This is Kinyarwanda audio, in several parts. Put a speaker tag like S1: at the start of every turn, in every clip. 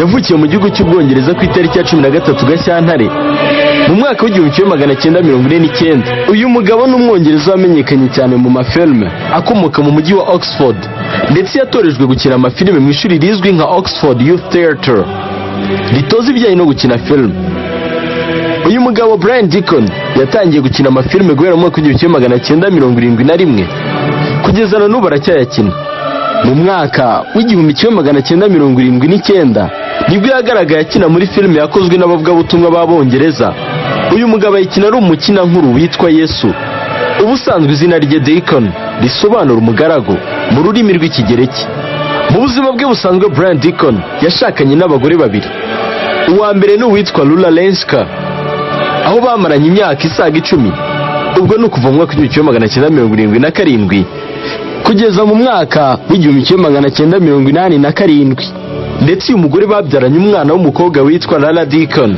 S1: yavukiye mu gihugu cy'Ubwongereza ku itariki ya 13 Gashyantare mu mwaka w'1949. uyu mugabo ni umwongereza wamenyekanye cyane mu mafilme akomoka mu mujyi wa Oxford, ndetse yatorejwe gukina amafilime mu ishuri rizwi nka Oxford Youth Theatre ritoza ibijyanye no gukina filime. uyu mugabo Brian Deacon yatangiye gukina amafilime guhera mu mwaka w'1971 kugeza na n'ubu aracyayakina. mu mwaka w'1979 nibwo yagaragaye akina muri filime yakozwe n'abavugabutumwa b'Abongereza. uyu mugabo ayikina ari umukinankuru witwa Yesu. ubusanzwe izina rye Deacon risobanura umugaragu mu rurimi rw'Ikigereki. mu buzima bwe busanzwe Brian Deacon yashakanye n'abagore babiri. uwa mbere ni uwitwa Lula Lenska, aho bamaranye imyaka isaga 10. ubwo ni ukuva mu mwaka w'1977 kugeza mu mwaka w'1987. ndetse uyu mugore babyaranye umwana w'umukobwa witwa Lala Deacon.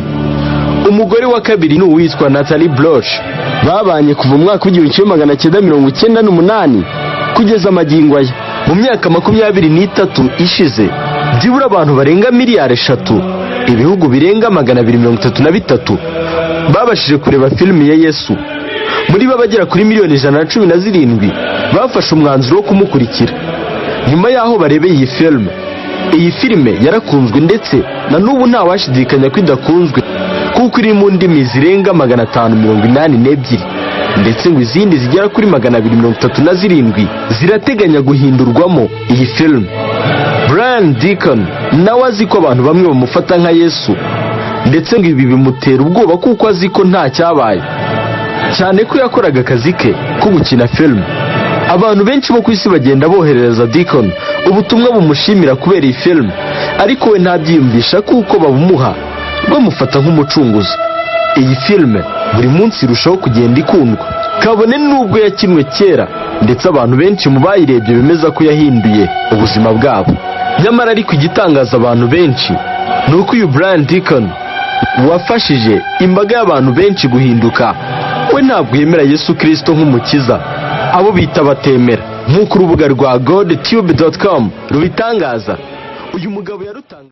S1: umugore wa kabiri ni uwitwa Natalie Bloch, babanye kuva mu mwaka w'1998 kugeza amagingo aya. mu myaka 23 ishize, byibura abantu barenga miliyari 3, ibihugu birenga 233 babashije kureba filime ya Yesu. muri bo bagera kuri miliyoni 117 bafashe umwanzuro wo kumukurikira nyuma yaho barebeye iyi filime. iyi filime yarakunzwe, ndetse na n'ubu nta washidikanya ko idakunzwe, kuko iri mu ndimi zirenga 582, ndetse ngo izindi zigera kuri 237 zirateganya guhindurwamo iyi filime. Brian Deacon nawe azi ko abantu bamwe bamufata nka Yesu, ndetse ngo ibi bimutera ubwoba kuko azi ko nta cyabaye, cyane ko yakoraga akazi ke ko gukina filime. abantu benshi bo ku isi bagenda boherereza Deacon ubutumwa bumushimira kubera iyi filime, ariko we ntabyiyumvisha kuko babumuha bamufata nk'umucunguzi. iyi filime buri munsi irushaho kugenda ikundwa, kabone nubwo yakinwe kera, ndetse abantu benshi mu bayirebye bemeza ko yahinduye ubuzima bwabo. nyamara ariko igitangaza abantu benshi ni uko uyu Brian Deacon wafashije imbaga y'abantu benshi guhinduka, we ntabwo yemera Yesu Kristo nk'umukiza, abo bita batemera, nk'uko urubuga rwa godtube.com rubitangaza. uyu mugabo yarutanga